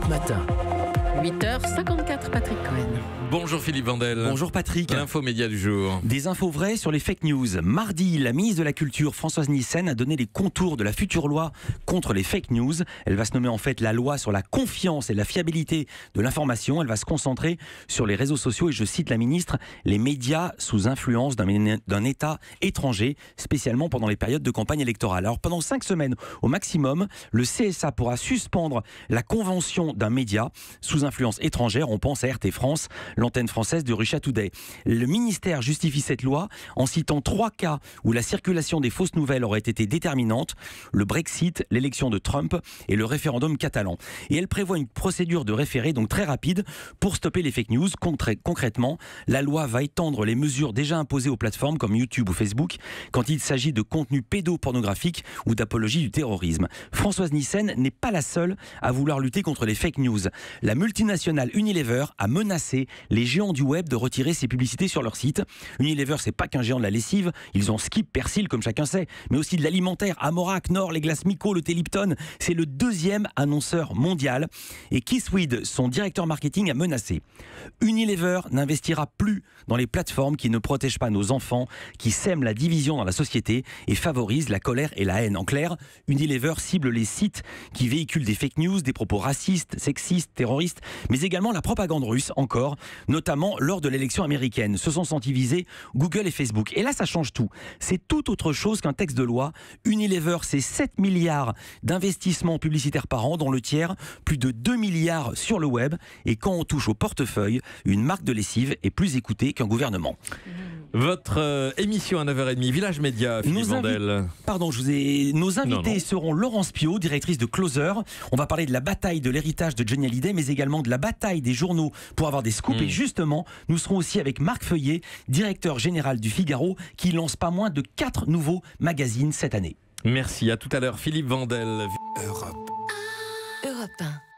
Europe Matin. 8h54, Patrick Cohen. Bonjour Philippe Vandel. Bonjour Patrick. L'info média du jour. Des infos vraies sur les fake news. Mardi, la ministre de la Culture, Françoise Nyssen, a donné les contours de la future loi contre les fake news. Elle va se nommer en fait la loi sur la confiance et la fiabilité de l'information. Elle va se concentrer sur les réseaux sociaux et, je cite la ministre, les médias sous influence d'un État étranger, spécialement pendant les périodes de campagne électorale. Alors pendant 5 semaines au maximum, le CSA pourra suspendre la convention d'un média sous influence étrangère. On pense à RT France, l'antenne française de Russia Today. Le ministère justifie cette loi en citant 3 cas où la circulation des fausses nouvelles aurait été déterminante: le Brexit, l'élection de Trump et le référendum catalan. Et elle prévoit une procédure de référé donc très rapide pour stopper les fake news. Concrètement, la loi va étendre les mesures déjà imposées aux plateformes comme YouTube ou Facebook quand il s'agit de contenu pédopornographique ou d'apologie du terrorisme. Françoise Nyssen n'est pas la seule à vouloir lutter contre les fake news. La multinationale Unilever a menacé les géants du web de retirer ses publicités sur leur site. Unilever, c'est pas qu'un géant de la lessive, ils ont Skip, Persil comme chacun sait, mais aussi de l'alimentaire, Amora, Knorr, les glaces Miko, le thé Lipton. C'est le 2e annonceur mondial. Et Keith Weed, son directeur marketing, a menacé: Unilever n'investira plus dans les plateformes qui ne protègent pas nos enfants, qui sèment la division dans la société et favorisent la colère et la haine. En clair, Unilever cible les sites qui véhiculent des fake news, des propos racistes, sexistes, terroristes, mais également la propagande russe, encore, notamment lors de l'élection américaine. Se sont sentis visés Google et Facebook. Et là, ça change tout. C'est tout autre chose qu'un texte de loi. Unilever, c'est 7 milliards d'investissements publicitaires par an, dont le tiers, plus de 2 milliards sur le web. Et quand on touche au portefeuille, une marque de lessive est plus écoutée qu'un gouvernement. Votre émission à 9h30, Village Média, Philippe Vandel. Nos invités seront Laurence Piot, directrice de Closer. On va parler de la bataille de l'héritage de Johnny Hallyday, mais également de la bataille des journaux pour avoir des scoops. Et justement, nous serons aussi avec Marc Feuillet, directeur général du Figaro, qui lance pas moins de 4 nouveaux magazines cette année. Merci, à tout à l'heure Philippe Vandel. Europe 1.